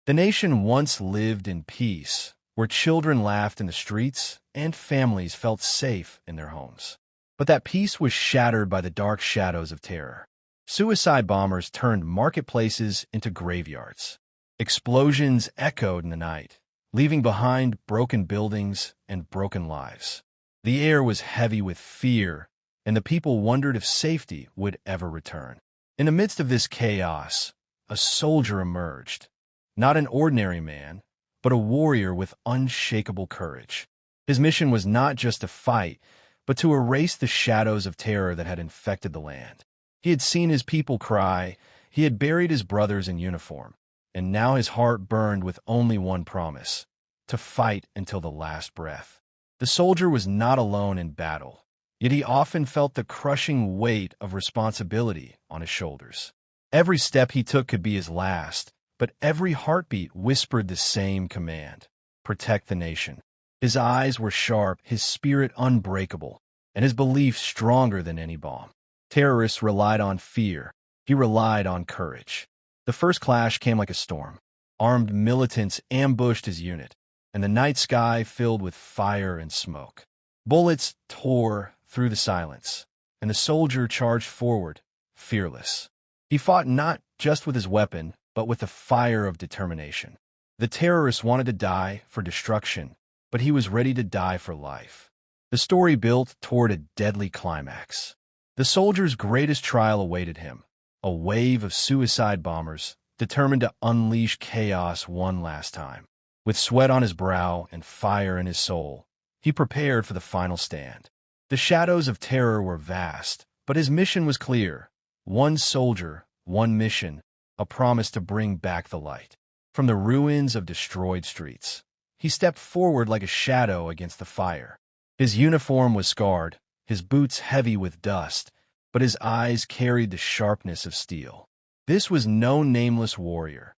The nation once lived in peace, where children laughed in the streets and families felt safe in their homes. But that peace was shattered by the dark shadows of terror. Suicide bombers turned marketplaces into graveyards. Explosions echoed in the night, leaving behind broken buildings and broken lives. The air was heavy with fear, and the people wondered if safety would ever return. In the midst of this chaos, a soldier emerged. Not an ordinary man, but a warrior with unshakable courage. His mission was not just to fight, but to erase the shadows of terror that had infected the land. He had seen his people cry, he had buried his brothers in uniform, and now his heart burned with only one promise: to fight until the last breath. The soldier was not alone in battle, yet he often felt the crushing weight of responsibility on his shoulders. Every step he took could be his last, but every heartbeat whispered the same command: protect the nation. His eyes were sharp, his spirit unbreakable, and his belief stronger than any bomb. Terrorists relied on fear. He relied on courage. The first clash came like a storm. Armed militants ambushed his unit, and the night sky filled with fire and smoke. Bullets tore through the silence, and the soldier charged forward, fearless. He fought not just with his weapon, but with the fire of determination. The terrorists wanted to die for destruction, but he was ready to die for life. The story built toward a deadly climax. The soldier's greatest trial awaited him, a wave of suicide bombers determined to unleash chaos one last time. With sweat on his brow and fire in his soul, he prepared for the final stand. The shadows of terror were vast, but his mission was clear. One soldier, one mission, a promise to bring back the light. From the ruins of destroyed streets, he stepped forward like a shadow against the fire. His uniform was scarred, his boots heavy with dust, but his eyes carried the sharpness of steel. This was no nameless warrior.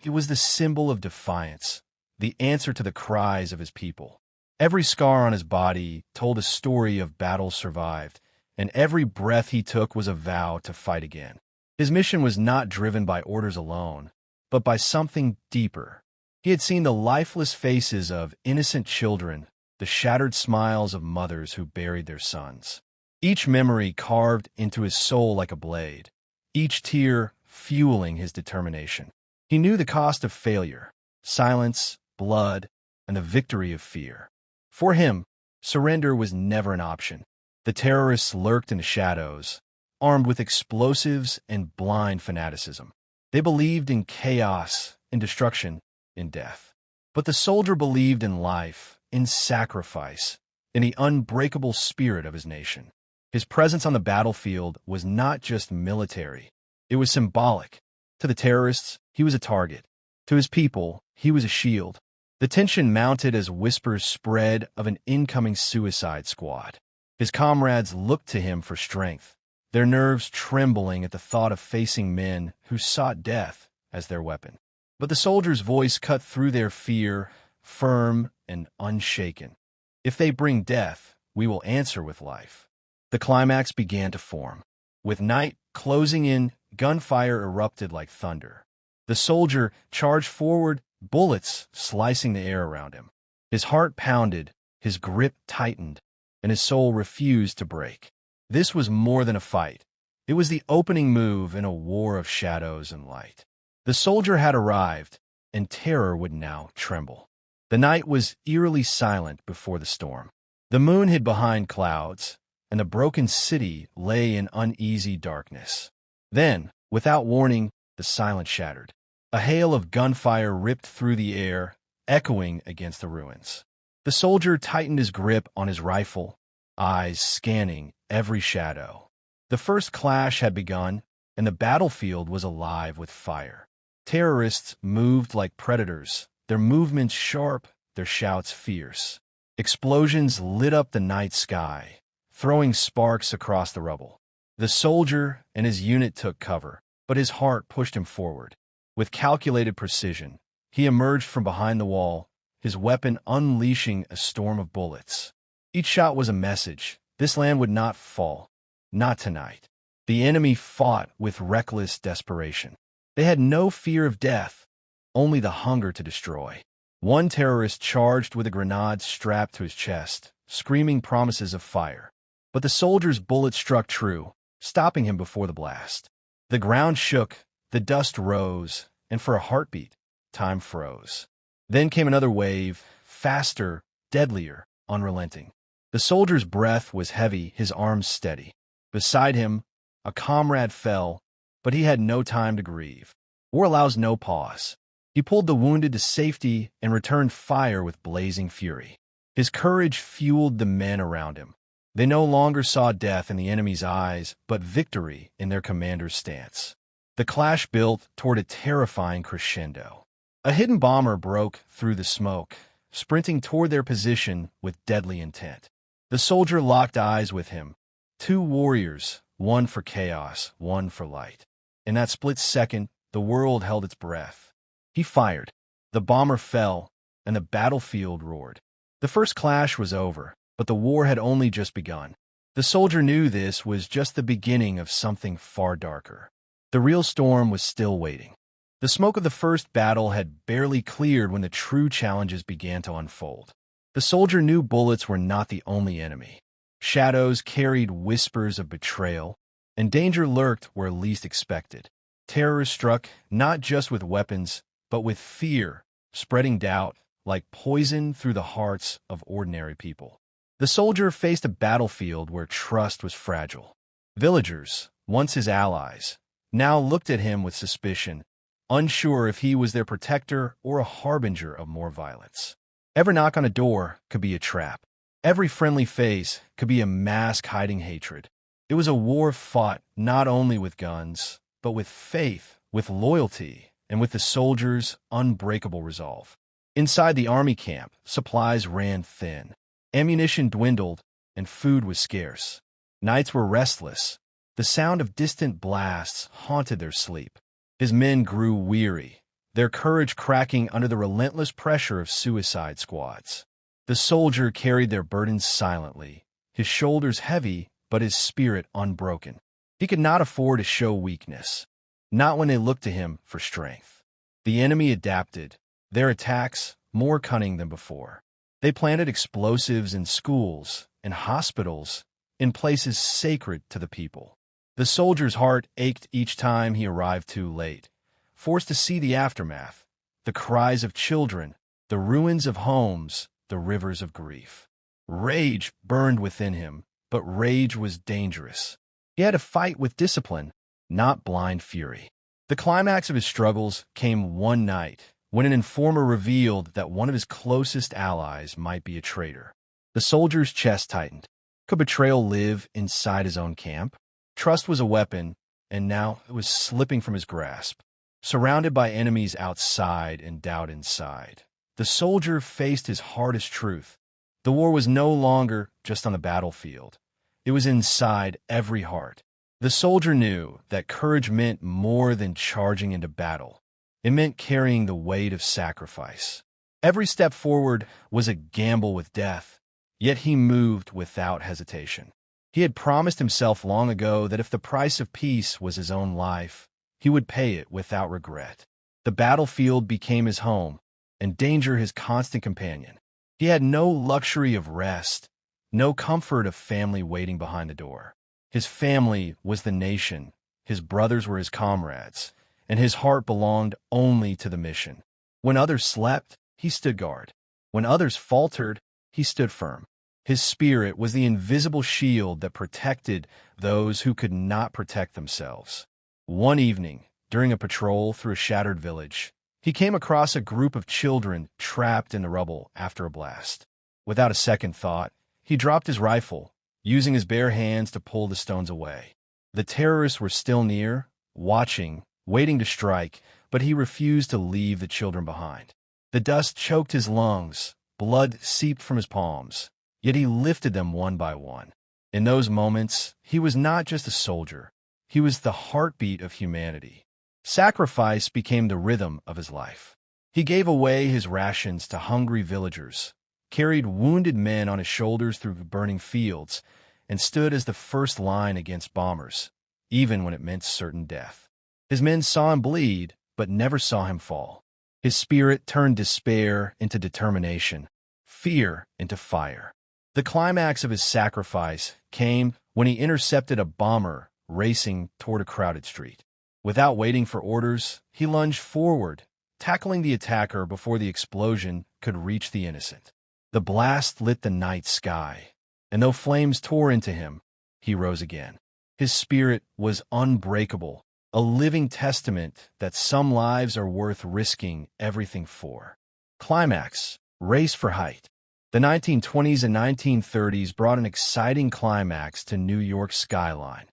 It was the symbol of defiance, the answer to the cries of his people. Every scar on his body told a story of battles survived, and every breath he took was a vow to fight again. His mission was not driven by orders alone, but by something deeper. He had seen the lifeless faces of innocent children, the shattered smiles of mothers who buried their sons. Each memory carved into his soul like a blade, each tear fueling his determination. He knew the cost of failure, silence, blood, and the victory of fear. For him, surrender was never an option. The terrorists lurked in the shadows, armed with explosives and blind fanaticism. They believed in chaos, in destruction, in death. But the soldier believed in life, in sacrifice, in the unbreakable spirit of his nation. His presence on the battlefield was not just military, it was symbolic. To the terrorists, he was a target. To his people, he was a shield. The tension mounted as whispers spread of an incoming suicide squad. His comrades looked to him for strength, their nerves trembling at the thought of facing men who sought death as their weapon. But the soldier's voice cut through their fear, firm and unshaken. If they bring death, we will answer with life. The climax began to form. With night closing in, gunfire erupted like thunder. The soldier charged forward, bullets slicing the air around him. His heart pounded, his grip tightened, and his soul refused to break. This was more than a fight. It was the opening move in a war of shadows and light. The soldier had arrived, and terror would now tremble. The night was eerily silent before the storm. The moon hid behind clouds, and the broken city lay in uneasy darkness. Then, without warning, the silence shattered. A hail of gunfire ripped through the air, echoing against the ruins. The soldier tightened his grip on his rifle, eyes scanning every shadow. The first clash had begun, and the battlefield was alive with fire. Terrorists moved like predators, their movements sharp, their shouts fierce. Explosions lit up the night sky, throwing sparks across the rubble. The soldier and his unit took cover, but his heart pushed him forward. With calculated precision, he emerged from behind the wall, his weapon unleashing a storm of bullets. Each shot was a message. This land would not fall. Not tonight. The enemy fought with reckless desperation. They had no fear of death, only the hunger to destroy. One terrorist charged with a grenade strapped to his chest, screaming promises of fire. But the soldier's bullet struck true, stopping him before the blast. The ground shook, the dust rose, and for a heartbeat, time froze. Then came another wave, faster, deadlier, unrelenting. The soldier's breath was heavy, his arms steady. Beside him, a comrade fell, but he had no time to grieve. War allows no pause. He pulled the wounded to safety and returned fire with blazing fury. His courage fueled the men around him. They no longer saw death in the enemy's eyes, but victory in their commander's stance. The clash built toward a terrifying crescendo. A hidden bomber broke through the smoke, sprinting toward their position with deadly intent. The soldier locked eyes with him. Two warriors, one for chaos, one for light. In that split second, the world held its breath. He fired. The bomber fell, and the battlefield roared. The first clash was over, but the war had only just begun. The soldier knew this was just the beginning of something far darker. The real storm was still waiting. The smoke of the first battle had barely cleared when the true challenges began to unfold. The soldier knew bullets were not the only enemy. Shadows carried whispers of betrayal, and danger lurked where least expected. Terror struck not just with weapons, but with fear, spreading doubt like poison through the hearts of ordinary people. The soldier faced a battlefield where trust was fragile. Villagers, once his allies, now looked at him with suspicion, unsure if he was their protector or a harbinger of more violence. Every knock on a door could be a trap. Every friendly face could be a mask hiding hatred. It was a war fought not only with guns, but with faith, with loyalty, and with the soldier's unbreakable resolve. Inside the army camp, supplies ran thin. Ammunition dwindled, and food was scarce. Nights were restless. The sound of distant blasts haunted their sleep. His men grew weary, their courage cracking under the relentless pressure of suicide squads. The soldier carried their burdens silently, his shoulders heavy, but his spirit unbroken. He could not afford to show weakness, not when they looked to him for strength. The enemy adapted, their attacks more cunning than before. They planted explosives in schools, in hospitals, in places sacred to the people. The soldier's heart ached each time he arrived too late, forced to see the aftermath, the cries of children, the ruins of homes, the rivers of grief. Rage burned within him, but rage was dangerous. He had to fight with discipline, not blind fury. The climax of his struggles came one night, when an informer revealed that one of his closest allies might be a traitor. The soldier's chest tightened. Could betrayal live inside his own camp? Trust was a weapon, and now it was slipping from his grasp. Surrounded by enemies outside and doubt inside, the soldier faced his hardest truth. The war was no longer just on the battlefield. It was inside every heart. The soldier knew that courage meant more than charging into battle. It meant carrying the weight of sacrifice. Every step forward was a gamble with death, yet he moved without hesitation. He had promised himself long ago that if the price of peace was his own life, he would pay it without regret. The battlefield became his home, and danger his constant companion. He had no luxury of rest, no comfort of family waiting behind the door. His family was the nation, his brothers were his comrades, and his heart belonged only to the mission. When others slept, he stood guard. When others faltered, he stood firm. His spirit was the invisible shield that protected those who could not protect themselves. One evening, during a patrol through a shattered village, he came across a group of children trapped in the rubble after a blast. Without a second thought, he dropped his rifle, using his bare hands to pull the stones away. The terrorists were still near, watching, waiting to strike, but he refused to leave the children behind. The dust choked his lungs, blood seeped from his palms, yet he lifted them one by one. In those moments, he was not just a soldier, he was the heartbeat of humanity. Sacrifice became the rhythm of his life. He gave away his rations to hungry villagers, carried wounded men on his shoulders through burning fields, and stood as the first line against bombers, even when it meant certain death. His men saw him bleed, but never saw him fall. His spirit turned despair into determination, fear into fire. The climax of his sacrifice came when he intercepted a bomber racing toward a crowded street. Without waiting for orders, he lunged forward, tackling the attacker before the explosion could reach the innocent. The blast lit the night sky, and though flames tore into him, he rose again. His spirit was unbreakable, a living testament that some lives are worth risking everything for. Climax, race for height. The 1920s and 1930s brought an exciting climax to New York's skyline,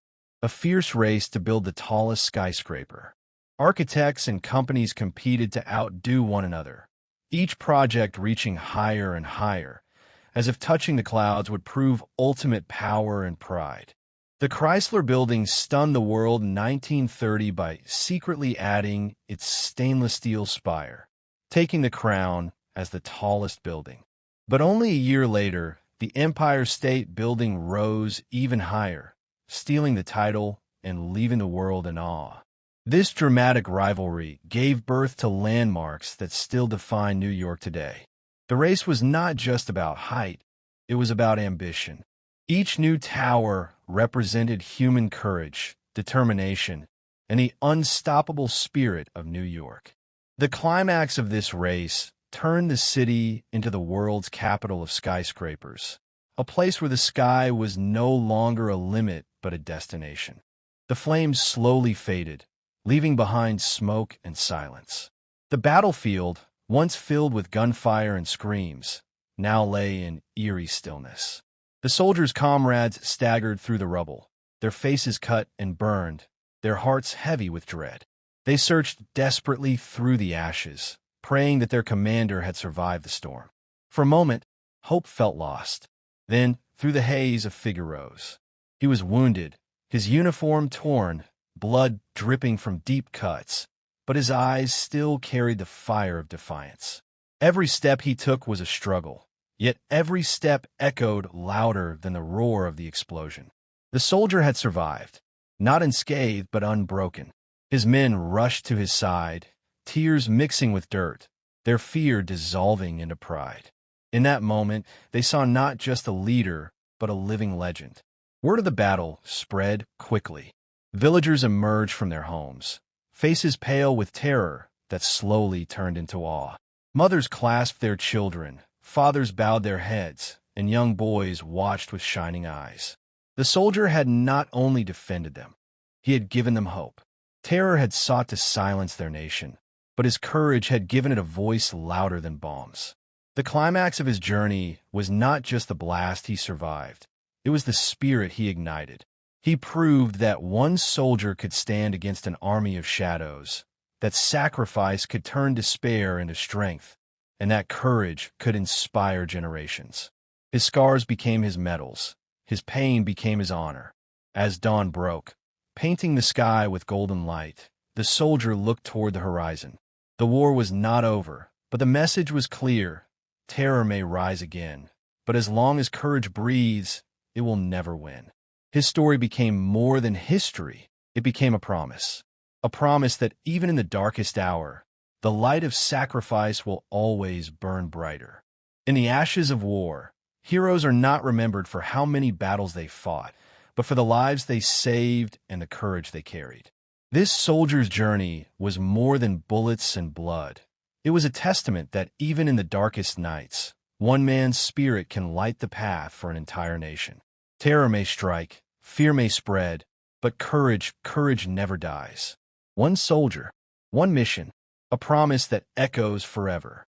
a fierce race to build the tallest skyscraper. Architects and companies competed to outdo one another, each project reaching higher and higher, as if touching the clouds would prove ultimate power and pride. The Chrysler Building stunned the world in 1930 by secretly adding its stainless steel spire, taking the crown as the tallest building. But only a year later, the Empire State Building rose even higher, stealing the title and leaving the world in awe. This dramatic rivalry gave birth to landmarks that still define New York today. The race was not just about height, it was about ambition. Each new tower represented human courage, determination, and the unstoppable spirit of New York. The climax of this race turned the city into the world's capital of skyscrapers, a place where the sky was no longer a limit but a destination. The flames slowly faded, leaving behind smoke and silence. The battlefield, once filled with gunfire and screams, now lay in eerie stillness. The soldiers' comrades staggered through the rubble, their faces cut and burned, their hearts heavy with dread. They searched desperately through the ashes, praying that their commander had survived the storm. For a moment, hope felt lost. Then, through the haze, a figure rose. He was wounded, his uniform torn, blood dripping from deep cuts, but his eyes still carried the fire of defiance. Every step he took was a struggle, yet every step echoed louder than the roar of the explosion. The soldier had survived, not unscathed but unbroken. His men rushed to his side, tears mixing with dirt, their fear dissolving into pride. In that moment, they saw not just a leader, but a living legend. Word of the battle spread quickly. Villagers emerged from their homes, faces pale with terror that slowly turned into awe. Mothers clasped their children, fathers bowed their heads, and young boys watched with shining eyes. The soldier had not only defended them, he had given them hope. Terror had sought to silence their nation, but his courage had given it a voice louder than bombs. The climax of his journey was not just the blast he survived, it was the spirit he ignited. He proved that one soldier could stand against an army of shadows, that sacrifice could turn despair into strength, and that courage could inspire generations. His scars became his medals, his pain became his honor. As dawn broke, painting the sky with golden light, the soldier looked toward the horizon. The war was not over, but the message was clear. Terror may rise again, but as long as courage breathes, it will never win. His story became more than history. It became a promise that even in the darkest hour, the light of sacrifice will always burn brighter. In the ashes of war, heroes are not remembered for how many battles they fought, but for the lives they saved and the courage they carried. This soldier's journey was more than bullets and blood. It was a testament that even in the darkest nights, one man's spirit can light the path for an entire nation. Terror may strike, fear may spread, but courage never dies. One soldier, one mission, a promise that echoes forever.